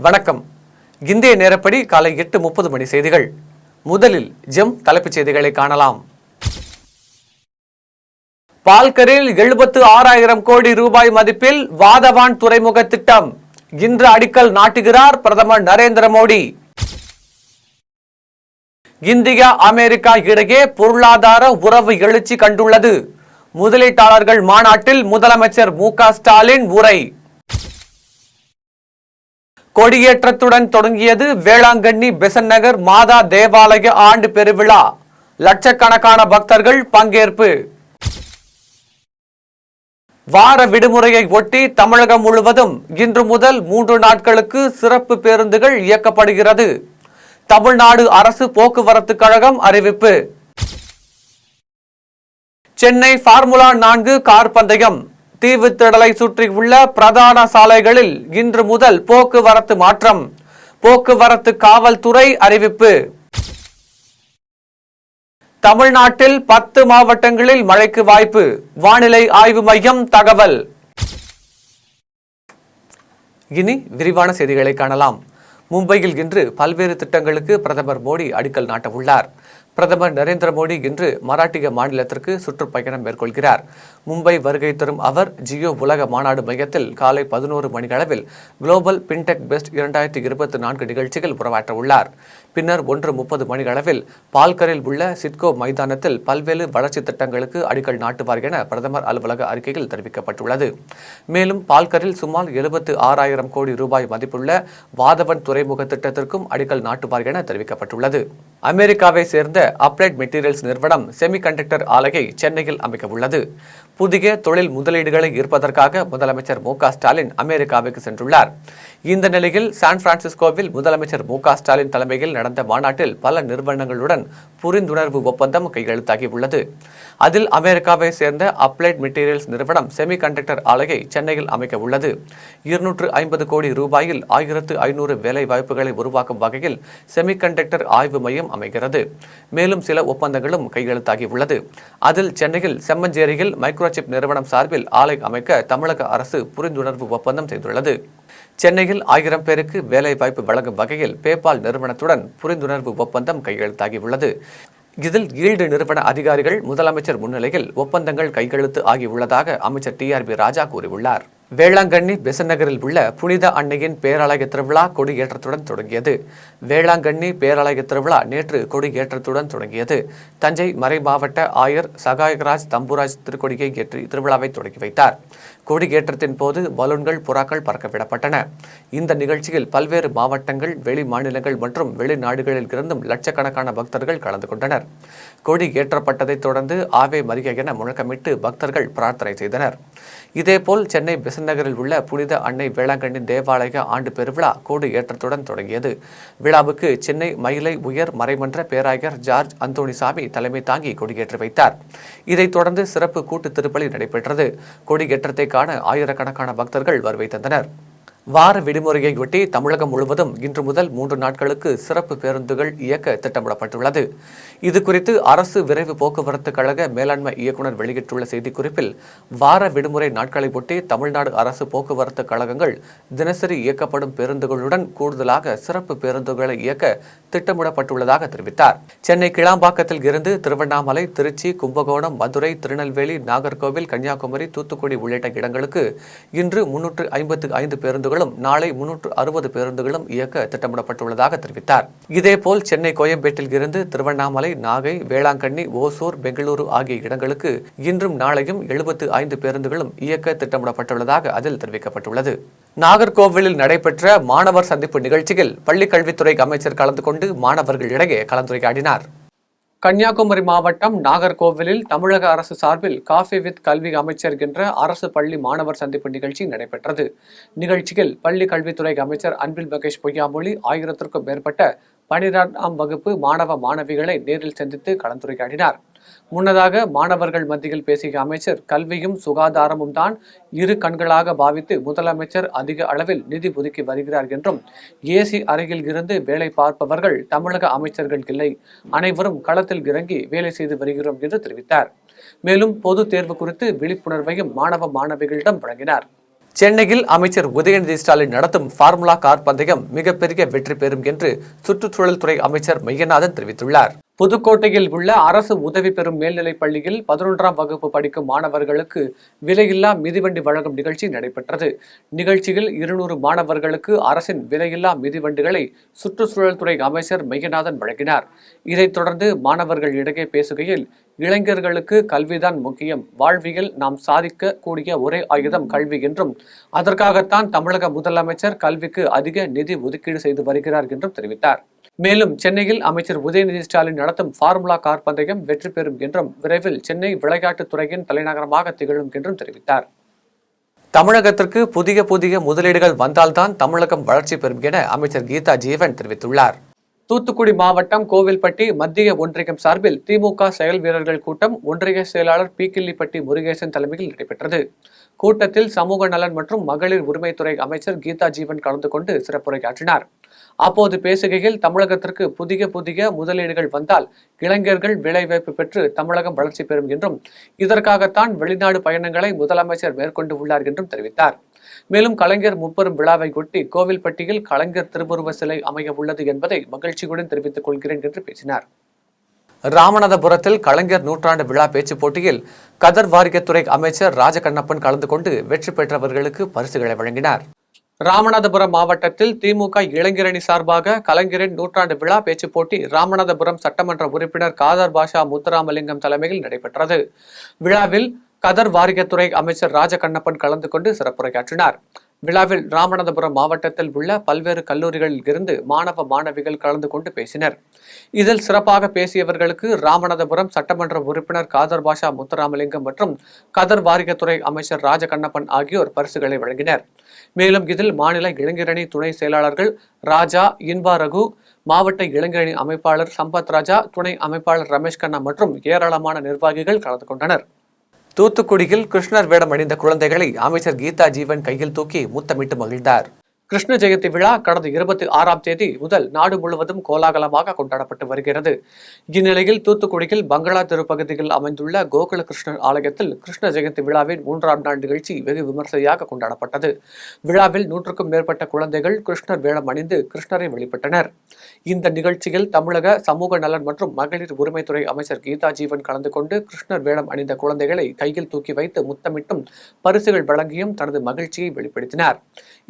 வணக்கம். இந்திய நேரப்படி காலை 8:30 மணி செய்திகள். முதலில் தலைப்புச் செய்திகளை காணலாம். பால்கரில் 76,000 கோடி ரூபாய் மதிப்பில் வாதவான் துறைமுக திட்டம் இன்று அடிக்கல் நாட்டுகிறார் பிரதமர் நரேந்திர மோடி. இந்தியா அமெரிக்கா இடையே பொருளாதார உறவு எழுச்சி கண்டுள்ளது. முதலீட்டாளர்கள் மாநாட்டில் முதலமைச்சர் மு.க. ஸ்டாலின் உரை. கொடியேற்றத்துடன் தொடங்கியது வேளாங்கண்ணி பெசன்ட் நகர் மாதா தேவாலய ஆண்டு பெருவிழா. லட்சக்கணக்கான பக்தர்கள் பங்கேற்பு. வார விடுமுறையை ஒட்டி தமிழகம் முழுவதும் இன்று முதல் 3 நாட்களுக்கு சிறப்பு பேருந்துகள் இயக்கப்படுகிறது. தமிழ்நாடு அரசு போக்குவரத்து கழகம் அறிவிப்பு. சென்னை ஃபார்முலா 4 கார் பந்தயம் தீவுத்திடலை சுற்றியுள்ள பிரதான சாலைகளில் இன்று முதல் போக்குவரத்து மாற்றம். போக்குவரத்து காவல்துறை அறிவிப்பு. தமிழ்நாட்டில் 10 மாவட்டங்களில் மழைக்கு வாய்ப்பு. வானிலை ஆய்வு மையம் தகவல். இனி விரிவான செய்திகளை காணலாம். மும்பையில் இன்று பல்வேறு திட்டங்களுக்கு பிரதமர் மோடி அடிக்கல் நாட்ட உள்ளார். பிரதமர் நரேந்திர மோடி இன்று மராட்டிய மாநிலத்திற்கு சுற்றுப்பயணம் மேற்கொள்கிறார். மும்பை வருகை தரும் அவர் ஜியோ உலக மாநாடு மையத்தில் காலை 11 மணி அளவில் குளோபல் பின்டெக் பெஸ்ட் 2024 நிகழ்ச்சியில் உரையாற்ற உள்ளார். பின்னர் 1:30 மணி அளவில் பால்கரில் உள்ள சிட்கோ மைதானத்தில் பல்வேறு வளர்ச்சி திட்டங்களுக்கு அடிக்கல் நாட்டுவார் என பிரதமர் அலுவலக அறிக்கையில் தெரிவிக்கப்பட்டுள்ளது. மேலும் பால்கரில் சுமார் 76,000 கோடி ரூபாய் மதிப்புள்ள வாதவன் துறைமுக திட்டத்திற்கும் அடிக்கல் நாட்டுவார் என தெரிவிக்கப்பட்டுள்ளது. அமெரிக்காவை சேர்ந்த அப்ளைட் மெட்டீரியல்ஸ் நிறுவனம் செமிகண்டக்டர் ஆலையை சென்னையில் அமைக்க உள்ளது. புதிய தொழில் முதலீடுகளை ஈர்ப்பதற்காக முதலமைச்சர் மு.க. ஸ்டாலின் அமெரிக்காவுக்கு சென்றுள்ளார். இந்த நிலையில் சான் பிரான்சிஸ்கோவில் முதலமைச்சர் மு.க. ஸ்டாலின் தலைமையில் நடந்த மாநாட்டில் பல நிறுவனங்களுடன் புரிந்துணர்வு ஒப்பந்தம் கையெழுத்தாகியுள்ளது. அதில் அமெரிக்காவை சேர்ந்த அப்ளைட் மெட்டீரியல்ஸ் நிறுவனம் செமிகண்டக்டர் ஆலையை சென்னையில் அமைக்க உள்ளது. 250 கோடி ரூபாயில் 1500 வேலை வாய்ப்புகளை உருவாக்கும் வகையில் செமிகண்டக்டர் ஆய்வு மையம் அமைகிறது. மேலும் சில ஒப்பந்தங்களும் கையெழுத்தாகியுள்ளது. அதில் சென்னையில் செம்மஞ்சேரியில் மைக்ரோசிப் நிறுவனம் சார்பில் ஆலை அமைக்க தமிழக அரசு புரிந்துணர்வு ஒப்பந்தம் செய்துள்ளது. சென்னையில் 1000 பேருக்கு வேலை வாய்ப்பு வழங்கும் வகையில் பேபால் நிறுவனத்துடன் புரிந்துணர்வு ஒப்பந்தம் கையெழுத்தாகியுள்ளது. இதில் ஈல்டு நிறுவன அதிகாரிகள் முதலமைச்சர் முன்னிலையில் ஒப்பந்தங்கள் கையெழுத்து ஆகியுள்ளதாக அமைச்சர் TRB ராஜா கூறியுள்ளார். வேளாங்கண்ணி பெசன்ட் நகரில் உள்ள புனித அன்னையின் பேராலய திருவிழா கொடியேற்றத்துடன் தொடங்கியது. வேளாங்கண்ணி பேராலய திருவிழா நேற்று கொடியேற்றத்துடன் தொடங்கியது. தஞ்சை மறை மாவட்ட ஆயர் சகாயராஜ் தம்புராஜ் திருக்கொடியை ஏற்றி திருவிழாவை தொடங்கி வைத்தார். கொடியேற்றத்தின் போது பலூன்கள் புறாக்கள் பறக்கவிடப்பட்டன. இந்த நிகழ்ச்சியில் பல்வேறு மாவட்டங்கள், வெளி மாநிலங்கள் மற்றும் வெளிநாடுகளில் இருந்தும் லட்சக்கணக்கான பக்தர்கள் கலந்து கொண்டனர். கொடி ஏற்றப்பட்டதைத் தொடர்ந்து ஆவே மரியா என முழக்கமிட்டு பக்தர்கள் பிரார்த்தனை செய்தனர். இதேபோல் சென்னை பெசன்ட் நகரில் உள்ள புனித அன்னை வேளாங்கண்ணி தேவாலய ஆண்டு பெருவிழா கொடி ஏற்றத்துடன் தொடங்கியது. விழாவுக்கு சென்னை மயிலை உயர் மறைமன்ற பேராயர் ஜார்ஜ் அந்தோணிசாமி தலைமை தாங்கி கொடியேற்றி வைத்தார். இதைத் தொடர்ந்து சிறப்பு கூட்டு திருப்பலி நடைபெற்றது. கொடியேற்றத்தை காண ஆயிரக்கணக்கான பக்தர்கள் வருகை தந்தனர். வார விடுமுறையொட்டி தமிழகம் முழுவதும் இன்று முதல் 3 நாட்களுக்கு சிறப்பு பேருந்துகள் இயக்க திட்டமிடப்பட்டுள்ளது. இதுகுறித்து அரசு விரைவு போக்குவரத்து கழக மேலாண்மை இயக்குநர் வெளியிட்டுள்ள செய்திக்குறிப்பில், வார விடுமுறை நாட்களை ஒட்டி தமிழ்நாடு அரசு போக்குவரத்து கழகங்கள் தினசரி இயக்கப்படும் பேருந்துகளுடன் கூடுதலாக சிறப்பு பேருந்துகளை இயக்க திட்டமிடப்பட்டுள்ளதாக தெரிவித்தார். சென்னை கிளாம்பாக்கத்தில் இருந்து திருவண்ணாமலை, திருச்சி, கும்பகோணம், மதுரை, திருநெல்வேலி, நாகர்கோவில், கன்னியாகுமரி, தூத்துக்குடி உள்ளிட்ட இடங்களுக்கு இன்று 355 பேருந்துகள், நாளை 360 பேருந்துகளும் இயக்க திட்டமிடப்பட்டுள்ளதாக தெரிவித்தார். இதேபோல் சென்னை கோயம்பேட்டில் இருந்து திருவண்ணாமலை, நாகை, வேளாங்கண்ணி, ஓசூர், பெங்களூரு ஆகிய இடங்களுக்கு இன்றும் நாளையும் 75 பேருந்துகளும் இயக்க திட்டமிடப்பட்டுள்ளதாக அதில் தெரிவிக்கப்பட்டுள்ளது. நாகர்கோவிலில் நடைபெற்ற மாணவர் சந்திப்பு நிகழ்ச்சியில் பள்ளிக்கல்வித்துறை அமைச்சர் கலந்து கொண்டு மாணவர்களிடையே கலந்துரையாடினார். கன்னியாகுமரி மாவட்டம் நாகர்கோவிலில் தமிழக அரசு சார்பில் காஃபி வித் கல்வி அமைச்சர் என்ற அரசு பள்ளி மாணவர் சந்திப்பு நிகழ்ச்சி நடைபெற்றது. நிகழ்ச்சியில் பள்ளி கல்வித்துறை அமைச்சர் அன்பில் மகேஷ் பொய்யாமொழி 1000க்கும் மேற்பட்ட 12ஆம் வகுப்பு மாணவ மாணவிகளை நேரில் சந்தித்து கலந்துரையாடினார். முன்னதாக மாணவர்கள் மத்தியில் பேசிய அமைச்சர், கல்வியும் சுகாதாரமும் தான் இரு கண்களாக பாவித்து முதலமைச்சர் அதிக அளவில் நிதி ஒதுக்கி வருகிறார் என்றும், ஏசி அறையில் இருந்து வேலை பார்ப்பவர்கள் தமிழக அமைச்சர்கள் இல்லை, அனைவரும் களத்தில் இறங்கி வேலை செய்து வருகிறோம் என்று தெரிவித்தார். மேலும் பொது தேர்வு குறித்து விழிப்புணர்வையும் மாணவ மாணவிகளிடம் வழங்கினார். சென்னையில் அமைச்சர் உதயநிதி ஸ்டாலின் நடத்தும் ஃபார்முலா கார் பந்தயம் மிகப்பெரிய வெற்றி பெறும் என்று சுற்றுச்சூழல் துறை அமைச்சர் மெய்யநாதன் தெரிவித்துள்ளார். புதுக்கோட்டையில் உள்ள அரசு உதவி பெறும் மேல்நிலைப் பள்ளியில் 11ஆம் வகுப்பு படிக்கும் மாணவர்களுக்கு விலையில்லா மிதிவண்டி வழங்கும் நிகழ்ச்சி நடைபெற்றது. நிகழ்ச்சியில் 200 மாணவர்களுக்கு அரசின் விலையில்லா மிதிவண்டிகளை சுற்றுச்சூழல் துறை அமைச்சர் மெய்யநாதன் வழங்கினார். இதைத் தொடர்ந்து மாணவர்கள் இடையே பேசுகையில், இளைஞர்களுக்கு கல்விதான் முக்கியம், வாழ்வியல் நாம் சாதிக்க கூடிய ஒரே ஆயுதம் கல்வி என்றும் அதற்காகத்தான் தமிழக முதலமைச்சர் கல்விக்கு அதிக நிதி ஒதுக்கீடு செய்து வருகிறார் என்றும் தெரிவித்தார். மேலும் சென்னையில் அமைச்சர் உதயநிதி ஸ்டாலின் நடத்தும் ஃபார்முலா கார் பந்தயம் வெற்றி பெறும் என்றும் விரைவில் சென்னை விளையாட்டுத் துறையின் தலைநகரமாக திகழும் என்றும் தெரிவித்தார். தமிழகத்திற்கு புதிய முதலீடுகள் வந்தால்தான் தமிழகம் வளர்ச்சி பெறும் என அமைச்சர் கீதா ஜீவன் தெரிவித்துள்ளார். தூத்துக்குடி மாவட்டம் கோவில்பட்டி மத்திய ஒன்றியம் சார்பில் திமுக செயல் வீரர்கள் கூட்டம் ஒன்றிய செயலாளர் பீக்கிள்ளிப்பட்டி முருகேசன் தலைமையில் நடைபெற்றது. கூட்டத்தில் சமூக நலன் மற்றும் மகளிர் உரிமைத்துறை அமைச்சர் கீதா ஜீவன் கலந்து கொண்டு சிறப்புரையாற்றினார். அப்போது பேசுகையில், தமிழகத்திற்கு புதிய முதலீடுகள் வந்தால் இளைஞர்கள் வேலைவாய்ப்பு பெற்று தமிழகம் வளர்ச்சி பெறும் என்றும் இதற்காகத்தான் வெளிநாடு பயணங்களை முதலமைச்சர் மேற்கொண்டு உள்ளார் என்றும் தெரிவித்தார். மேலும் கலைஞர் முப்பெரும் விழாவை ஒட்டி கோவில்பட்டியில் கலைஞர் திருவுருவ சிலை அமைய உள்ளது என்பதை மகிழ்ச்சியுடன் தெரிவித்துக் கொள்கிறேன் என்று பேசினார். ராமநாதபுரத்தில் கலைஞர் நூற்றாண்டு விழா பேச்சுப் போட்டியில் கதர் வாரியத்துறை அமைச்சர் ராஜகண்ணப்பன் கலந்து கொண்டு வெற்றி பெற்றவர்களுக்கு பரிசுகளை வழங்கினார். ராமநாதபுரம் மாவட்டத்தில் திமுக இளைஞரணி சார்பாக கலைஞரின் நூற்றாண்டு விழா பேச்சுப் போட்டி ராமநாதபுரம் சட்டமன்ற உறுப்பினர் காதர் பாஷா முத்துராமலிங்கம் தலைமையில் நடைபெற்றது. விழாவில் கதர் வாரியத்துறை அமைச்சர் ராஜகண்ணப்பன் கலந்து கொண்டு சிறப்புரையாற்றினார். விழாவில் ராமநாதபுரம் மாவட்டத்தில் உள்ள பல்வேறு கல்லூரிகளில் இருந்து மாணவ மாணவிகள் கலந்து கொண்டு பேசினர். இதில் சிறப்பாக பேசியவர்களுக்கு ராமநாதபுரம் சட்டமன்ற உறுப்பினர் காதர் பாஷா முத்துராமலிங்கம் மற்றும் கதர் வாரியத்துறை அமைச்சர் ராஜகண்ணப்பன் ஆகியோர் பரிசுகளை வழங்கினர். மேலும் இதில் மாநில இளைஞரணி துணை செயலாளர்கள் ராஜா, இன்பா ரகு, மாவட்ட இளைஞரணி அமைப்பாளர் சம்பத் ராஜா, துணை அமைப்பாளர் ரமேஷ் கண்ணா மற்றும் ஏராளமான நிர்வாகிகள் கலந்து கொண்டனர். தூத்துக்குடியில் கிருஷ்ணர் வேடம் அணிந்த குழந்தைகளை அமைச்சர் கீதா ஜீவன் கையில் தூக்கி முத்தமிட்டு மகிழ்ந்தார். கிருஷ்ண ஜெயந்தி விழா கடந்த 26ஆம் தேதி முதல் நாடு முழுவதும் கோலாகலமாக கொண்டாடப்பட்டு வருகிறது. இந்நிலையில் தூத்துக்குடியில் பங்களா தெரு பகுதியில் அமைந்துள்ள கோகுல கிருஷ்ணர் ஆலயத்தில் கிருஷ்ண ஜெயந்தி விழாவின் 3ஆம் நாள் நிகழ்ச்சி வெகு விமர்சையாக கொண்டாடப்பட்டது. விழாவில் 100க்கும் மேற்பட்ட குழந்தைகள் கிருஷ்ணர் வேடம் அணிந்து கிருஷ்ணரை வழிபட்டனர். இந்த நிகழ்ச்சியில் தமிழக சமூக நலன் மற்றும் மகளிர் உரிமைத்துறை அமைச்சர் கீதா ஜீவன் கலந்து கொண்டு கிருஷ்ணர் வேடம் அணிந்த குழந்தைகளை கையில் தூக்கி வைத்து முத்தமிட்டும் பரிசுகள் வழங்கியும் தனது மகிழ்ச்சியை வெளிப்படுத்தினார்.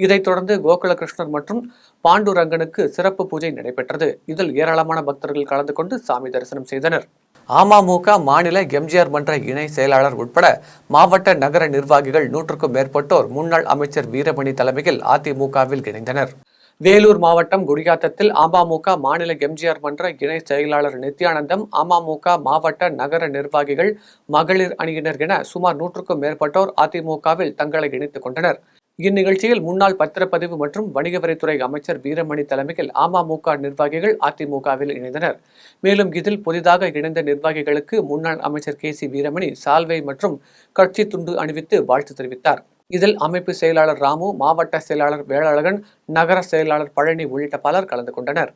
இதைத் தொடர்ந்து கோகுல கிருஷ்ணர் மற்றும் பாண்டுரங்கனுக்கு சிறப்பு பூஜை நடைபெற்றது. இதில் ஏராளமான பக்தர்கள் கலந்து கொண்டு சாமி தரிசனம் செய்தனர். அமமுக மாநில எம்ஜிஆர் மன்ற இணை செயலாளர் உட்பட மாவட்ட நகர நிர்வாகிகள் 100க்கும் மேற்பட்டோர் முன்னாள் அமைச்சர் வீரமணி தலைமையில் அதிமுகவில் இணைந்தனர். வேலூர் மாவட்டம் குடியாத்தத்தில் அமமுக மாநில எம்ஜிஆர் மன்ற இணை செயலாளர் நித்யானந்தம், அமமுக மாவட்ட நகர நிர்வாகிகள், மகளிர் அணியினர் என சுமார் 100க்கும் மேற்பட்டோர் அதிமுகவில் தங்களை இணைத்துக் கொண்டனர். இந்நிகழ்ச்சியில் முன்னாள் பத்திரப்பதிவு மற்றும் வணிக வரித்துறை அமைச்சர் வீரமணி தலைமையில் அமமுக நிர்வாகிகள் அதிமுகவில் இணைந்தனர். மேலும் இதில் புதிதாக இணைந்த நிர்வாகிகளுக்கு முன்னாள் அமைச்சர் KC வீரமணி சால்வை மற்றும் கட்சி துண்டு அணிவித்து வாழ்த்து தெரிவித்தார். இதில் அமைப்பு செயலாளர் ராமு, மாவட்ட செயலாளர் வேளாளகன், நகர செயலாளர் பழனி உள்ளிட்ட பலர் கலந்து கொண்டனர்.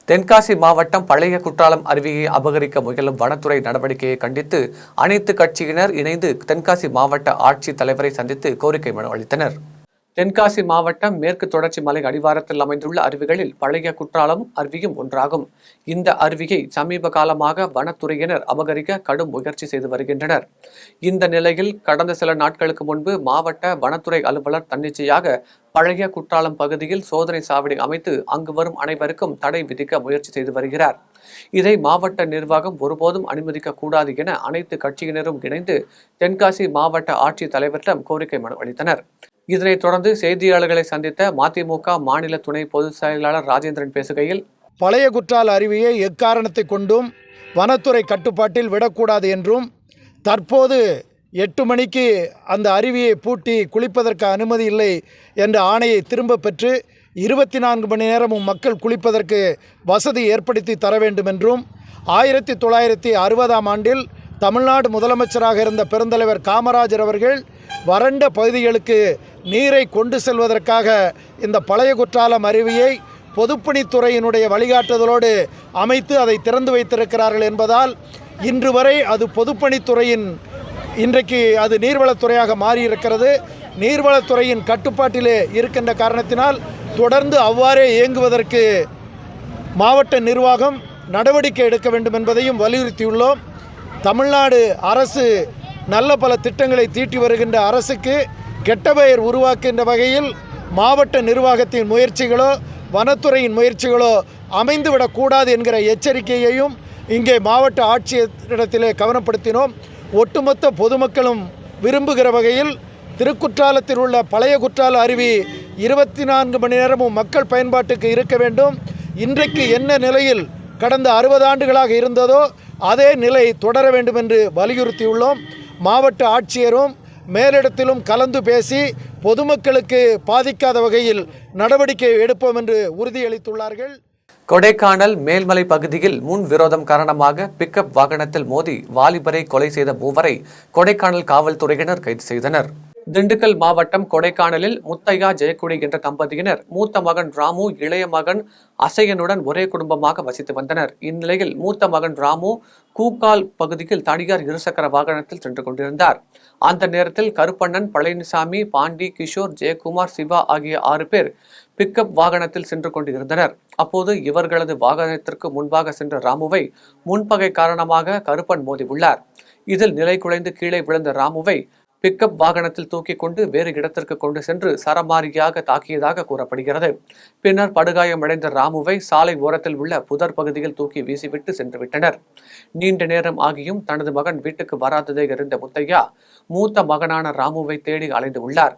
தென்காசி மாவட்டம் பழைய குற்றாலம் அருவியை அபகரிக்க முயலும் வனத்துறை நடவடிக்கையை கண்டித்து அனைத்து கட்சியினர் இணைந்து தென்காசி மாவட்ட ஆட்சித் தலைவரை சந்தித்து கோரிக்கை மனு அளித்தனர். தென்காசி மாவட்டம் மேற்கு தொடர்ச்சி மலை அடிவாரத்தில் அமைந்துள்ள அருவிகளில் பழைய குற்றாலம் அருவியும் ஒன்றாகும். இந்த அருவியை சமீப காலமாக வனத்துறையினர் அபகரிக்க கடும் முயற்சி செய்து வருகின்றனர். இந்த நிலையில் கடந்த சில நாட்களுக்கு முன்பு மாவட்ட வனத்துறை அலுவலர் தன்னிச்சையாக பழைய குற்றாலம் பகுதியில் சோதனை சாவடி அமைத்து அங்கு வரும் அனைவருக்கும் தடை விதிக்க முயற்சி செய்து வருகிறார். இதை மாவட்ட நிர்வாகம் ஒருபோதும் அனுமதிக்க கூடாது என அனைத்து கட்சியினரும் இணைந்து தென்காசி மாவட்ட ஆட்சித் தலைவரிடம் கோரிக்கை மனு அளித்தனர். இதனைத் தொடர்ந்து செய்தியாளர்களை சந்தித்த மதிமுக மாநில துணை பொதுச் செயலாளர் ராஜேந்திரன் பேசுகையில், பழைய குற்றால அருவியை எக்காரணத்தை கொண்டும் வனத்துறை கட்டுப்பாட்டில் விடக்கூடாது என்றும், தற்போது 8 மணிக்கு அந்த அருவியை பூட்டி குளிப்பதற்கு அனுமதி இல்லை என்ற ஆணையை திரும்ப பெற்று 24 மணி நேரமும் மக்கள் குளிப்பதற்கு வசதி ஏற்படுத்தி தர வேண்டும் என்றும், 1960ஆம் ஆண்டில் தமிழ்நாடு முதலமைச்சராக இருந்த பெருந்தலைவர் காமராஜர் அவர்கள் வறண்ட பகுதிகளுக்கு நீரை கொண்டு செல்வதற்காக இந்த பழைய குற்றாலம் அருவியை பொதுப்பணித்துறையினுடைய வழிகாட்டுதலோடு அமைத்து அதை திறந்து வைத்திருக்கிறார்கள் என்பதால் இன்று வரை அது பொதுப்பணித்துறையின் இன்றைக்கு அது நீர்வளத்துறையாக மாறியிருக்கிறது. நீர்வளத்துறையின் கட்டுப்பாட்டிலே இருக்கின்ற காரணத்தினால் தொடர்ந்து அவ்வாறே இயங்குவதற்கு மாவட்ட நிர்வாகம் நடவடிக்கை எடுக்க வேண்டும் என்பதையும் வலியுறுத்தியுள்ளோம். தமிழ்நாடு அரசு நல்ல பல திட்டங்களை தீட்டி வருகின்ற அரசுக்கு கெட்ட பெயர் உருவாக்குகின்ற வகையில் மாவட்ட நிர்வாகத்தின் முயற்சிகளோ வனத்துறையின் முயற்சிகளோ அமைந்துவிடக்கூடாது என்கிற எச்சரிக்கையையும் இங்கே மாவட்ட ஆட்சியரிடத்திலே கவனப்படுத்தினோம். ஒட்டுமொத்த பொதுமக்களும் விரும்புகிற வகையில் திருக்குற்றாலத்தில் உள்ள பழைய குற்றால அருவி 24 மணி நேரமும் மக்கள் பயன்பாட்டுக்கு இருக்க வேண்டும். இன்றைக்கு என்ன நிலையில் கடந்த 60 ஆண்டுகளாக இருந்ததோ அதே நிலை தொடர வேண்டும் என்று வலியுறுத்தியுள்ளோம். மாவட்ட ஆட்சியரும் மேலிடத்திலும் கலந்து பேசி பொதுமக்களுக்கு பாதிக்காத வகையில் நடவடிக்கை எடுப்போம் என்று உறுதியளித்துள்ளார்கள். கொடைக்கானல் மேல்மலை பகுதியில் முன் விரோதம் காரணமாக பிக்கப் வாகனத்தில் மோதி வாலிபரை கொலை செய்த மூவரை கொடைக்கானல் காவல்துறையினர் கைது செய்தனர். திண்டுக்கல் மாவட்டம் கொடைக்கானலில் முத்தையா ஜெயக்குடி என்ற தம்பதியினர் மூத்த மகன் ராமு இளைய மகன் அசையனுடன் ஒரே குடும்பமாக வசித்து வந்தனர். இந்நிலையில் மூத்த மகன் ராமு கூக்கால் பகுதியில் தனியார் இருசக்கர வாகனத்தில் சென்று கொண்டிருந்தார். அந்த நேரத்தில் கருப்பண்ணன், பழனிசாமி, பாண்டி, கிஷோர், ஜெயக்குமார், சிவா ஆகிய 6 பேர் பிக்கப் வாகனத்தில் சென்று கொண்டிருந்தனர். அப்போது இவர்களது வாகனத்திற்கு முன்பாக சென்ற ராமுவை முன்பகை காரணமாக கருப்பன் மோதி உள்ளார். இதில் நிலை குலைந்து கீழே விழுந்த ராமுவை பிக்கப் வாகனத்தில் தூக்கி கொண்டு வேறு இடத்திற்கு கொண்டு சென்று சரமாரியாக தாக்கியதாக கூறப்படுகிறது. பின்னர் படுகாயமடைந்த ராமுவை சாலை ஓரத்தில் உள்ள புதர் பகுதியில் தூக்கி வீசிவிட்டு சென்று விட்டனர். நீண்ட நேரம் ஆகியும் தனது மகன் வீட்டுக்கு வராததை அறிந்த முத்தையா மூத்த மகனான ராமுவை தேடி அலைந்து உள்ளார்.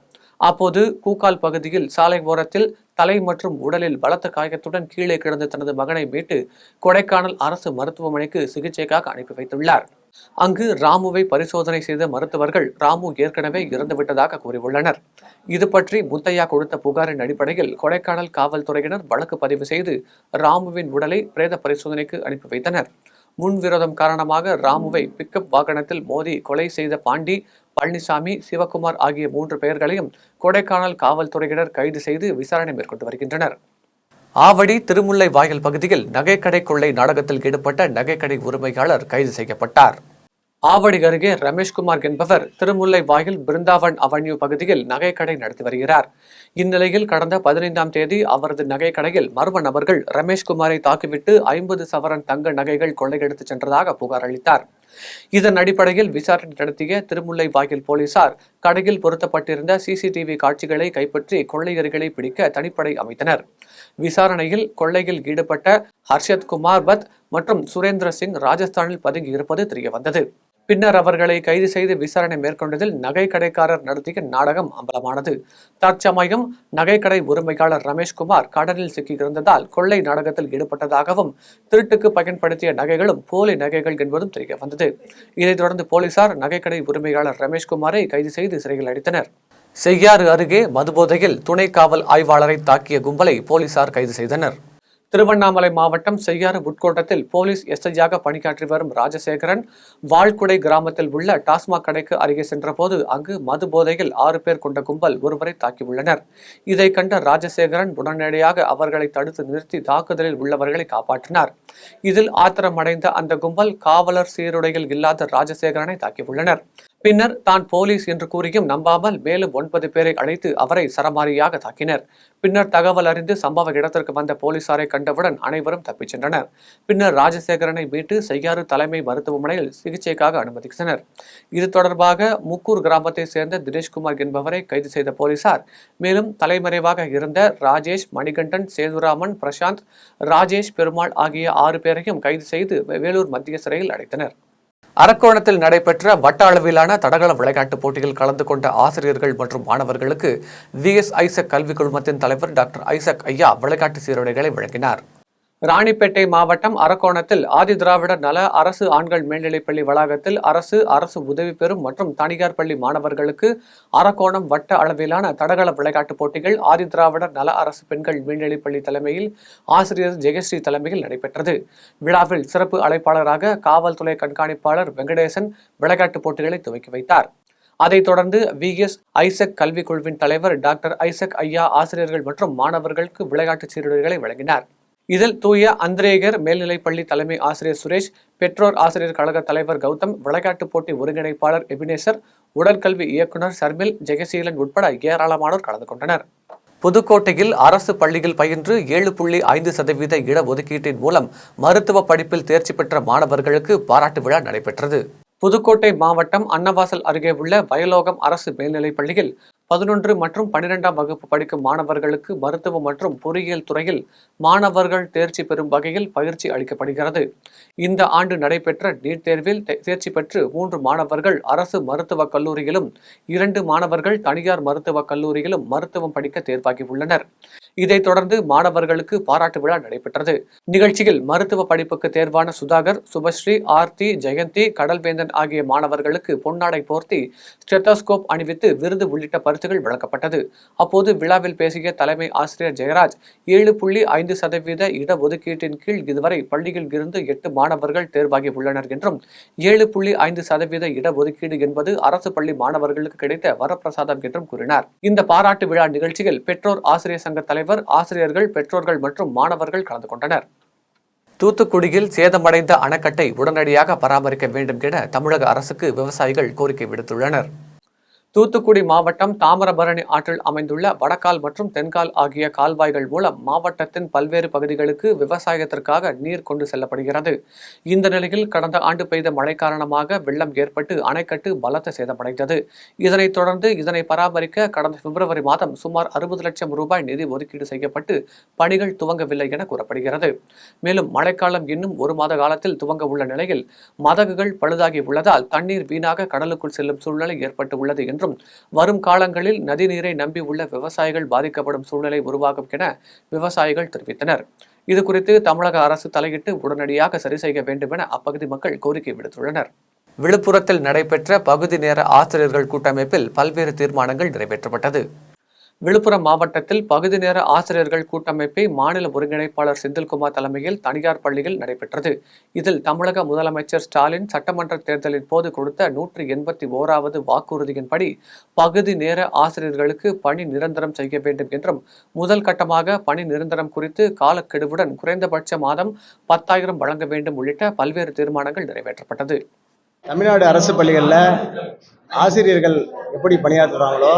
அப்போது கூக்கால் பகுதியில் சாலை ஓரத்தில் தலை மற்றும் உடலில் பலத்த காயத்துடன் கீழே கிடந்த தனது மகனை மீட்டு கொடைக்கானல் அரசு மருத்துவமனைக்கு சிகிச்சைக்காக அனுப்பி வைத்துள்ளார். அங்கு ராமுவை பரிசோதனை செய்த மருத்துவர்கள் ராமு ஏற்கனவே இறந்துவிட்டதாக கூறியுள்ளனர். இது பற்றி முத்தையா கொடுத்த புகாரின் அடிப்படையில் கொடைக்கானல் காவல்துறையினர் வழக்கு பதிவு செய்து ராமுவின் உடலை பிரேத பரிசோதனைக்கு அனுப்பி வைத்தனர். முன்விரோதம் காரணமாக ராமுவை பிக்கப் வாகனத்தில் மோதி கொலை செய்த பாண்டி, பழனிசாமி, சிவகுமார் ஆகிய 3 பெயர்களையும் கொடைக்கானல் காவல்துறையினர் கைது செய்து விசாரணை மேற்கொண்டு வருகின்றனர். ஆவடி திருமுல்லை வாயில் பகுதியில் நகைக்கடை கொள்ளை நாடகத்தில் ஈடுபட்ட நகைக்கடை உரிமையாளர் கைது செய்யப்பட்டார். ஆவடி அருகே ரமேஷ்குமார் என்பவர் திருமுல்லை வாயில் பிருந்தாவன் அவென்யூ பகுதியில் நகைக்கடை நடத்தி வருகிறார். இந்நிலையில் கடந்த 15ஆம் தேதி அவரது நகைக்கடையில் மர்ம நபர்கள் ரமேஷ்குமாரை தாக்கிவிட்டு 50 சவரன் தங்க நகைகள் கொள்ளையடித்து சென்றதாக புகார் அளித்தார். இதன் அடிப்படையில் விசாரணை நடத்திய திருமுல்லை வாயில் போலீசார் கடையில் பொருத்தப்பட்டிருந்த சிசிடிவி காட்சிகளை கைப்பற்றி கொள்ளையர்களை பிடிக்க தனிப்படை அமைத்தனர். விசாரணையில் கொள்ளையில் ஈடுபட்ட ஹர்ஷத் குமார் பத் மற்றும் சுரேந்திர சிங் ராஜஸ்தானில் பதுங்கி இருப்பது தெரியவந்தது. பின்னர் அவர்களை கைது செய்து விசாரணை மேற்கொண்டதில் நகை கடைக்காரர் நடத்திய நாடகம் அம்பலமானது. தற்சமயம் நகைக்கடை உரிமையாளர் ரமேஷ்குமார் கடனில் சிக்கியிருந்ததால் கொள்ளை நாடகத்தில் ஈடுபட்டதாகவும் திருட்டுக்கு பயன்படுத்திய நகைகளும் போலி நகைகள் என்பதும் தெரிய வந்தது. இதைத் தொடர்ந்து போலீசார் நகைக்கடை உரிமையாளர் ரமேஷ்குமாரை கைது செய்து சிறையில் அடைத்தனர். செய்யாறு அருகே மதுபோதையில் துணை காவல் ஆய்வாளரை தாக்கிய கும்பலை போலீசார் கைது செய்தனர். திருவண்ணாமலை மாவட்டம் செய்யாறு உட்கோட்டத்தில் போலீஸ் எஸ்ஐயாக பணியாற்றி வரும் ராஜசேகரன் வால்குடை கிராமத்தில் உள்ள டாஸ்மாக் கடைக்கு அருகே சென்றபோது அங்கு மது போதையில் 6 பேர் கொண்ட கும்பல் ஒருவரை தாக்கியுள்ளனர். இதை கண்ட ராஜசேகரன் உடனடியாக அவர்களை தடுத்து நிறுத்தி தாக்குதலில் உள்ளவர்களை காப்பாற்றினார். இதில் ஆத்திரமடைந்த அந்த கும்பல் காவலர் சீருடையில் இல்லாத ராஜசேகரனை தாக்கியுள்ளனர். பின்னர் தான் போலீஸ் என்று கூறியும் நம்பாமல் மேலும் 9 பேரை அழைத்து அவரை சரமாரியாக தாக்கினர். பின்னர் தகவல் அறிந்து சம்பவ இடத்திற்கு வந்த போலீசாரை கண்டவுடன் அனைவரும் தப்பிச் சென்றனர். பின்னர் ராஜசேகரனை மீட்டு செய்யாறு தலைமை மருத்துவமனையில் சிகிச்சைக்காக அனுமதித்தனர். இது தொடர்பாக முக்கூர் கிராமத்தை சேர்ந்த தினேஷ்குமார் என்பவரை கைது செய்த போலீசார் மேலும் தலைமறைவாக இருந்த ராஜேஷ், மணிகண்டன், சேதுராமன், பிரசாந்த், ராஜேஷ், பெருமாள் ஆகிய 6 பேரையும் கைது செய்து வேலூர் மத்திய சிறையில் அடைத்தனர். அரக்கோணத்தில் நடைபெற்ற வட்ட அளவிலான தடகள விளையாட்டுப் போட்டியில் கலந்து கொண்ட ஆசிரியர்கள் மற்றும் மாணவர்களுக்கு VS ஐசக் கல்விக் குழுமத்தின் தலைவர் டாக்டர் ஐசக் ஐயா விளையாட்டு சீருடைகளை வழங்கினார். ராணிப்பேட்டை மாவட்டம் அரக்கோணத்தில் ஆதி திராவிடர் நல அரசு ஆண்கள் மேல்நிலைப்பள்ளி வளாகத்தில் அரசு உதவி பெறும் மற்றும் தனியார் பள்ளி மாணவர்களுக்கு அரக்கோணம் வட்ட அளவிலான தடகள விளையாட்டுப் போட்டிகள் ஆதி திராவிடர் நல அரசு பெண்கள் மேல்நிலைப்பள்ளி தலைமையில் ஆசிரியர் ஜெயஸ்ரீ தலைமையில் நடைபெற்றது. விழாவில் சிறப்பு அழைப்பாளராக காவல்துறை கண்காணிப்பாளர் வெங்கடேசன் விளையாட்டுப் போட்டிகளை துவக்கி வைத்தார். அதைத் தொடர்ந்து VS ஐசக் கல்விக் குழுவின் தலைவர் டாக்டர் ஐசக் ஐயா ஆசிரியர்கள் மற்றும் மாணவர்களுக்கு விளையாட்டு சீருடைகளை வழங்கினார். இதில் தூய அந்திரேயர் மேல்நிலைப்பள்ளி தலைமை ஆசிரியர் சுரேஷ், பெற்றோர் ஆசிரியர் கழக தலைவர் கௌதம், விளையாட்டுப் போட்டி ஒருங்கிணைப்பாளர் எபினேசர், உடற்கல்வி இயக்குநர் ஷர்மில், ஜெயசீலன் உட்பட ஏராளமானோர் கலந்து கொண்டனர். புதுக்கோட்டையில் அரசு பள்ளியில் பயின்று 7.5% இடஒதுக்கீட்டின் மூலம் மருத்துவ படிப்பில் தேர்ச்சி பெற்ற மாணவர்களுக்கு பாராட்டு விழா நடைபெற்றது. புதுக்கோட்டை மாவட்டம் அன்னவாசல் அருகே உள்ள வயலோகம் அரசு மேல்நிலைப் பள்ளியில் 11 மற்றும் 12ஆம் வகுப்பு படிக்கும் மாணவர்களுக்கு மருத்துவம் மற்றும் பொறியியல் துறையில் மாணவர்கள் தேர்ச்சி பெறும் வகையில் பயிற்சி அளிக்கப்படுகிறது. இந்த ஆண்டு நடைபெற்ற நீட் தேர்வில் தேர்ச்சி பெற்று 3 மாணவர்கள் அரசு மருத்துவக் கல்லூரியிலும் 2 மாணவர்கள் தனியார் மருத்துவக் கல்லூரியிலும் மருத்துவம் படிக்க தேர்வாகியுள்ளனர். இதைத் தொடர்ந்து மாணவர்களுக்கு பாராட்டு விழா நடைபெற்றது. நிகழ்ச்சியில் மருத்துவ படிப்புக்கு தேர்வான சுதாகர், சுபஸ்ரீ, ஆர்த்தி, ஜெயந்தி, கடல்வேந்தன் ஆகிய மாணவர்களுக்கு பொன்னாடை போர்த்தி ஸ்டெத்தோஸ்கோப் அணிவித்து விருது உள்ளிட்ட பரிசுகள் வழங்கப்பட்டது. அப்போது விழாவில் பேசிய தலைமை ஆசிரியர் ஜெயராஜ், 7.5% இடஒதுக்கீட்டின் கீழ் இதுவரை பள்ளியில் இருந்து 8 மாணவர்கள் தேர்வாகி உள்ளனர் என்றும் 7.5% இடஒதுக்கீடு என்பது அரசு பள்ளி மாணவர்களுக்கு கிடைத்த வரப்பிரசாதம் என்றும் கூறினார். இந்த பாராட்டு விழா நிகழ்ச்சியில் பெற்றோர் ஆசிரியர் சங்க தலைவர், ஆசிரியர்கள், பெற்றோர்கள் மற்றும் மாணவர்கள் கலந்து கொண்டனர். தூத்துக்குடியில் சேதமடைந்த அணைக்கட்டை உடனடியாக பராமரிக்க வேண்டும் என தமிழக அரசுக்கு விவசாயிகள் கோரிக்கை விடுத்துள்ளனர். தூத்துக்குடி மாவட்டம் தாமிரபரணி ஆற்றில் அமைந்துள்ள வடகால் மற்றும் தென்கால் ஆகிய கால்வாய்கள் மூலம் மாவட்டத்தின் பல்வேறு பகுதிகளுக்கு விவசாயத்திற்காக நீர் கொண்டு செல்லப்படுகிறது. இந்த நிலையில் கடந்த ஆண்டு பெய்த மழை காரணமாக வெள்ளம் ஏற்பட்டு அணைக்கட்டு பலத்த சேதமடைந்தது. இதனைத் தொடர்ந்து இதனை பராமரிக்க கடந்த பிப்ரவரி மாதம் சுமார் 60 லட்சம் ரூபாய் நிதி ஒதுக்கீடு செய்யப்பட்டு பணிகள் துவங்கவில்லை என கூறப்படுகிறது. மேலும் மழைக்காலம் இன்னும் 1 மாத காலத்தில் துவங்க உள்ள நிலையில் மதகுகள் பழுதாகி உள்ளதால் தண்ணீர் வீணாக கடலுக்குள் செல்லும் சூழ்நிலை ஏற்பட்டுள்ளது என்றும் வரும் காலங்களில் நதிநீரை நம்பி உள்ள விவசாயிகள் பாதிக்கப்படும் சூழ்நிலை உருவாகும் என விவசாயிகள் தெரிவித்தனர். இதுகுறித்து தமிழக அரசு தலையிட்டு உடனடியாக சரி செய்ய வேண்டும் என அப்பகுதி மக்கள் கோரிக்கை விடுத்துள்ளனர். விழுப்புரத்தில் நடைபெற்ற பகுதி நேர ஆசிரியர்கள் கூட்டமைப்பில் பல்வேறு தீர்மானங்கள் நிறைவேற்றப்பட்டது. விழுப்புரம் மாவட்டத்தில் பகுதி நேர ஆசிரியர்கள் கூட்டமைப்பை மாநில ஒருங்கிணைப்பாளர் செந்தில்குமார் தலைமையில் தனியார் பள்ளியில் நடைபெற்றது. இதில் தமிழக முதலமைச்சர் ஸ்டாலின் சட்டமன்ற தேர்தலின் போது கொடுத்த 181வது வாக்குறுதியின்படி பகுதி நேர ஆசிரியர்களுக்கு பணி நிரந்தரம் செய்ய வேண்டும் என்றும், முதல் கட்டமாக பணி நிரந்தரம் குறித்து காலக்கெடுவுடன் குறைந்தபட்ச மாதம் 10,000 வழங்க வேண்டும் உள்ளிட்ட பல்வேறு தீர்மானங்கள் நிறைவேற்றப்பட்டது. தமிழ்நாடு அரசு பள்ளிகளில் ஆசிரியர்கள் எப்படி பணியாற்றுறாங்களோ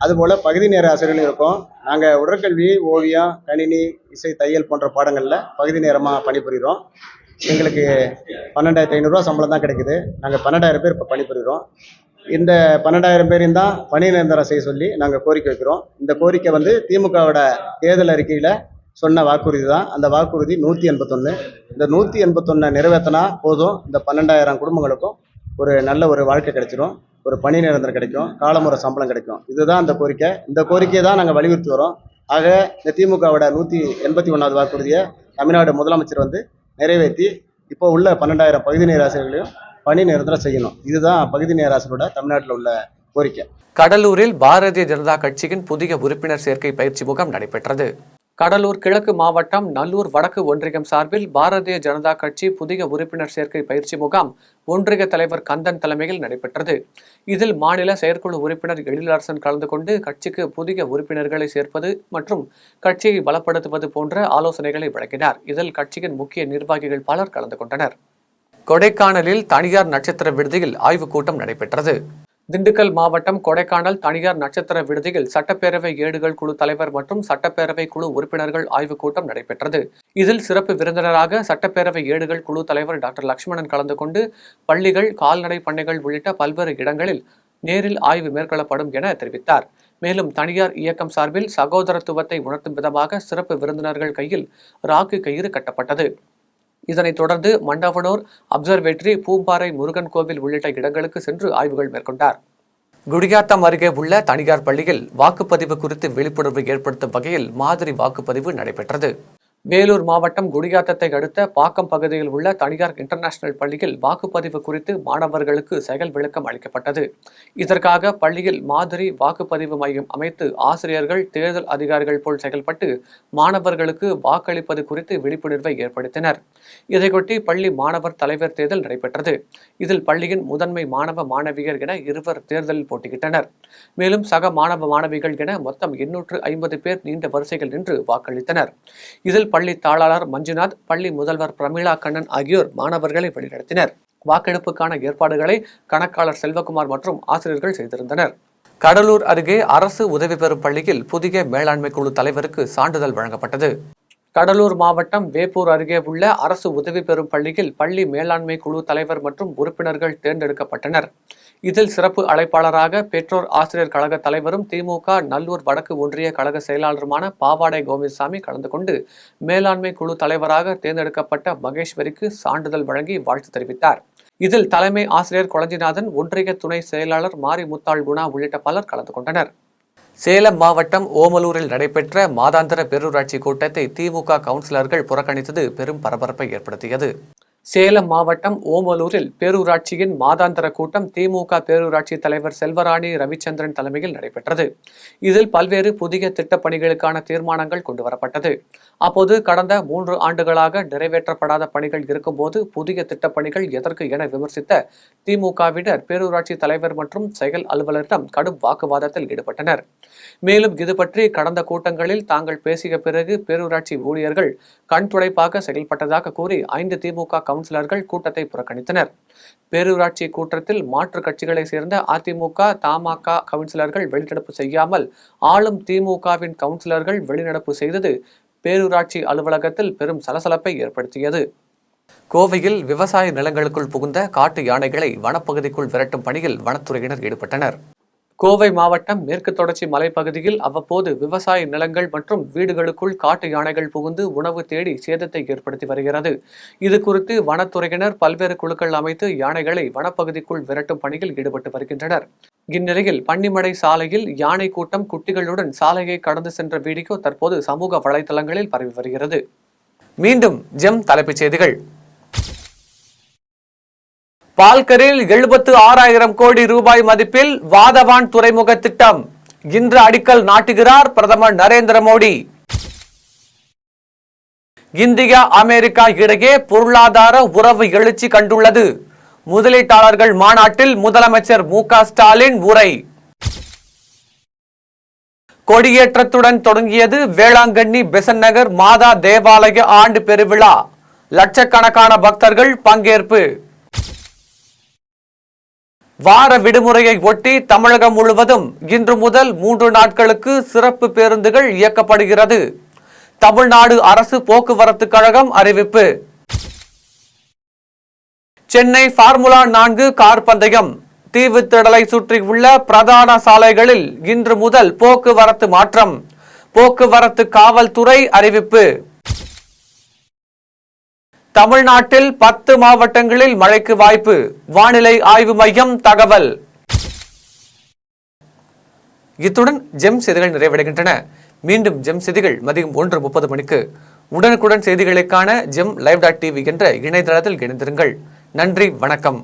அதுபோல் பகுதி நேர ஆசிரியர்களும் இருக்கும். நாங்கள் உடற்கல்வி, ஓவியம், கணினி, இசை, தையல் போன்ற பாடங்களில் பகுதி நேரமாக பணிபுரிகிறோம். எங்களுக்கு 12,500 சம்பளம் தான் கிடைக்குது. நாங்கள் 12,000 பேர் இப்போ பணிபுரிகிறோம். இந்த 12,000 பேரையும் தான் பணி நிரந்தரம் செய்ய சொல்லி நாங்கள் கோரிக்கை வைக்கிறோம். இந்த கோரிக்கை திமுகவோட தேர்தல் அறிக்கையில் சொன்ன வாக்குறுதி தான். அந்த வாக்குறுதி 181. இந்த 181 நிறைவேற்றினா போதும், இந்த 12,000 குடும்பங்களுக்கும் ஒரு நல்ல ஒரு வாழ்க்கை கிடைச்சிடும், ஒரு பணி நிரந்தரம் கிடைக்கும், காலமுறை சம்பளம் கிடைக்கும். இதுதான் அந்த கோரிக்கை. இந்த கோரிக்கையை தான் நாங்கள் வலியுறுத்தி வரோம். ஆக இந்த திமுகவோட 181வது வாக்குறுதியை தமிழ்நாடு முதலமைச்சர் நிறைவேற்றி இப்போ உள்ள 12,000 பகுதி நேர ஆசிரியர்களையும் பணி நிரந்தரம் செய்யணும். இதுதான் பகுதி நேர ஆசிரியரோட தமிழ்நாட்டில் உள்ள கோரிக்கை. கடலூரில் பாரதிய ஜனதா கட்சியின் புதிய உறுப்பினர் சேர்க்கை பயிற்சி முகாம் நடைபெற்றது. கடலூர் கிழக்கு மாவட்டம் நல்லூர் வடக்கு ஒன்றியம் சார்பில் பாரதிய ஜனதா கட்சி புதிய உறுப்பினர் சேர்க்கை பயிற்சி முகாம் ஒன்றிய தலைவர் கந்தன் தலைமையில் நடைபெற்றது. இதில் மாநில செயற்குழு உறுப்பினர் எழிலரசன் கலந்து கொண்டு கட்சிக்கு புதிய உறுப்பினர்களை சேர்ப்பது மற்றும் கட்சியை பலப்படுத்துவது போன்ற ஆலோசனைகளை வழங்கினார். இதில் கட்சியின் முக்கிய நிர்வாகிகள் பலர் கலந்து கொண்டனர். கொடைக்கானலில் தனியார் நட்சத்திர விடுதியில் ஆய்வுக் கூட்டம் நடைபெற்றது. திண்டுக்கல் மாவட்டம் கொடைக்கானல் தனியார் நட்சத்திர விடுதியில் சட்டப்பேரவை ஏடுகள் குழு தலைவர் மற்றும் சட்டப்பேரவை குழு உறுப்பினர்கள் ஆய்வுக் கூட்டம் நடைபெற்றது. இதில் சிறப்பு விருந்தினராக சட்டப்பேரவை ஏடுகள் குழு தலைவர் டாக்டர் லட்சுமணன் கலந்து கொண்டு பள்ளிகள், கால்நடை பண்ணைகள் உள்ளிட்ட பல்வேறு இடங்களில் நேரில் ஆய்வு மேற்கொள்ளப்படும் என தெரிவித்தார். மேலும் தனியார் இயக்கம் சார்பில் சகோதரத்துவத்தை உணர்த்தும் விதமாக சிறப்பு விருந்தினர்கள் கையில் ராக்கி கயிறு கட்டப்பட்டது. இதனைத் தொடர்ந்து மண்டவனூர், அப்சர்வேட்டரி, பூம்பாறை முருகன் கோவில் உள்ளிட்ட இடங்களுக்கு சென்று ஆய்வுகள் மேற்கொண்டார். குடியாத்தம் அருகே உள்ள தனியார் பள்ளியில் வாக்குப்பதிவு குறித்து விழிப்புணர்வு ஏற்படுத்தும் வகையில் மாதிரி வாக்குப்பதிவு நடைபெற்றது. வேலூர் மாவட்டம் குடியாத்தத்தை அடுத்த பாக்கம் பகுதியில் உள்ள தனியார் இன்டர்நேஷனல் பள்ளியில் வாக்குப்பதிவு குறித்து மாணவர்களுக்கு செயல் விளக்கம் அளிக்கப்பட்டது. இதற்காக பள்ளியில் மாதிரி வாக்குப்பதிவு மையம் அமைத்து ஆசிரியர்கள் தேர்தல் அதிகாரிகள் போல் செயல்பட்டு மாணவர்களுக்கு வாக்களிப்பது குறித்து விழிப்புணர்வை ஏற்படுத்தினர். இதையொட்டி பள்ளி மாணவர் தலைவர் தேர்தல் நடைபெற்றது. இதில் பள்ளியின் முதன்மை மாணவ மாணவியர் என 2 தேர்தலில் போட்டியிட்டனர். மேலும் சக மாணவ மாணவிகள் என மொத்தம் 850 பேர் நீண்ட வரிசைகள் நின்று வாக்களித்தனர். இதில் பள்ளி தாளாளர் மஞ்சுநாத், பள்ளி முதல்வர் பிரமிளா கண்ணன் ஆகியோர் மாணவர்களை வழிநடத்தினர். வாக்கெடுப்புக்கான ஏற்பாடுகளை கணக்காளர் செல்வகுமார் மற்றும் ஆசிரியர்கள் செய்திருந்தனர். கடலூர் அருகே அரசு உதவி பெறும் பள்ளியில் புதிய மேலாண்மை குழு தலைவருக்கு சான்றிதழ் வழங்கப்பட்டது. கடலூர் மாவட்டம் வேப்பூர் அருகே உள்ள அரசு உதவி பெறும் பள்ளியில் பள்ளி மேலாண்மை குழு தலைவர் மற்றும் உறுப்பினர்கள் தேர்ந்தெடுக்கப்பட்டனர். இதில் சிறப்பு அழைப்பாளராக பெற்றோர் ஆசிரியர் கழக தலைவரும் திமுக நல்லூர் வடக்கு ஒன்றிய கழக செயலாளருமான பாவாடை கோவிந்தசாமி கலந்து கொண்டு மேலாண்மை குழு தலைவராக தேர்ந்தெடுக்கப்பட்ட மகேஸ்வரிக்கு சான்றிதழ் வழங்கி வாழ்த்து தெரிவித்தார். இதில் தலைமை ஆசிரியர் கொளஞ்சிநாதன், ஒன்றிய துணை செயலாளர் மாரிமுத்தாள் குணா உள்ளிட்ட பலர் கலந்து கொண்டனர். சேலம் மாவட்டம் ஓமலூரில் நடைபெற்ற மாதாந்திர பேரூராட்சி கூட்டத்தை திமுக கவுன்சிலர்கள் புறக்கணித்தது பெரும் பரபரப்பை ஏற்படுத்தியது. சேலம் மாவட்டம் ஓமலூரில் பேரூராட்சியின் மாதாந்திர கூட்டம் திமுக பேரூராட்சி தலைவர் செல்வராணி ரவிச்சந்திரன் தலைமையில் நடைபெற்றது. இதில் பல்வேறு புதிய திட்டப்பணிகளுக்கான தீர்மானங்கள் கொண்டுவரப்பட்டது. அப்போது கடந்த 3 ஆண்டுகளாக நிறைவேற்றப்படாத பணிகள் இருக்கும்போது புதிய திட்டப்பணிகள் எதற்கு என விமர்சித்த திமுகவினர் பேரூராட்சி தலைவர் மற்றும் செயல் அலுவலரிடம் கடும் வாக்குவாதத்தில் ஈடுபட்டனர். மேலும் இது பற்றி கடந்த கூட்டங்களில் தாங்கள் பேசிய பிறகு பேரூராட்சி ஊழியர்கள் கண் துடைப்பாக செயல்பட்டதாக கூறி 5 திமுக கவுன்சிலர்கள் கூட்டத்தை புறக்கணித்தனர். பேரூராட்சி கூட்டத்தில் மாற்று கட்சிகளை சேர்ந்த அதிமுக, தமாக கவுன்சிலர்கள் வெளிநடப்பு செய்யாமல் ஆளும் திமுகவின் கவுன்சிலர்கள் வெளிநடப்பு செய்தது பேரூராட்சி அலுவலகத்தில் பெரும் சலசலப்பை ஏற்படுத்தியது. கோவையில் விவசாய நிலங்களுக்குள் புகுந்த காட்டு யானைகளை வனப்பகுதிக்குள் விரட்டும் பணியில் வனத்துறையினர் ஈடுபட்டனர். கோவை மாவட்டம் மேற்கு தொடர்ச்சி மலைப்பகுதியில் அவ்வப்போது விவசாய நிலங்கள் மற்றும் வீடுகளுக்குள் காட்டு யானைகள் புகுந்து உணவு தேடி சேதத்தை ஏற்படுத்தி வருகிறது. இது குறித்து வனத்துறையினர் பல்வேறு குழுக்கள் அமைத்து யானைகளை வனப்பகுதிக்குள் விரட்டும் பணியில் ஈடுபட்டு வருகின்றனர். இந்நிலையில் பன்னிமடை சாலையில் யானை கூட்டம் குட்டிகளுடன் சாலையை கடந்து சென்ற வீடியோ தற்போது சமூக வலைதளங்களில் பரவி வருகிறது. மீண்டும் ஜெம் தலைப்புச் செய்திகள். பால்கரில் 76,000 கோடி ரூபாய் மதிப்பில் வாதவான் துறைமுக திட்டம் இன்று அடிக்கல் நாட்டுகிறார் பிரதமர் நரேந்திர மோடி. இந்தியா அமெரிக்கா இடையே பொருளாதார உறவு எழுச்சி கண்டுள்ளது. முதலீட்டாளர்கள் மாநாட்டில் முதலமைச்சர் மு.க. ஸ்டாலின் உரை. கொடியேற்றத்துடன் தொடங்கியது வேளாங்கண்ணி பெசன்ட் நகர் மாதா தேவாலய ஆண்டு பெருவிழா. லட்சக்கணக்கான பக்தர்கள் பங்கேற்பு. வார விடுமுறையை ஒட்டி தமிழகம் முழுவதும் இன்று முதல் 3 நாட்களுக்கு சிறப்பு பேருந்துகள் இயக்கப்படுகிறது. தமிழ்நாடு அரசு போக்குவரத்து கழகம் அறிவிப்பு. சென்னை ஃபார்முலா 4 கார் பந்தயம். தீவுத்திடலை சுற்றியுள்ள பிரதான சாலைகளில் இன்று முதல் போக்குவரத்து மாற்றம். போக்குவரத்து காவல்துறை அறிவிப்பு. தமிழ்நாட்டில் 10 மாவட்டங்களில் மழைக்கு வாய்ப்பு. வானிலை ஆய்வு மையம் தகவல். இத்துடன் ஜெம் செய்திகள் நிறைவடைகின்றன. மீண்டும் ஜெம் செய்திகள் மதியம் 1:30 மணிக்கு. உடனுக்குடன் செய்திகளுக்கான ஜெம் live.tv என்ற இணையதளத்தில் இணைந்திருங்கள். நன்றி, வணக்கம்.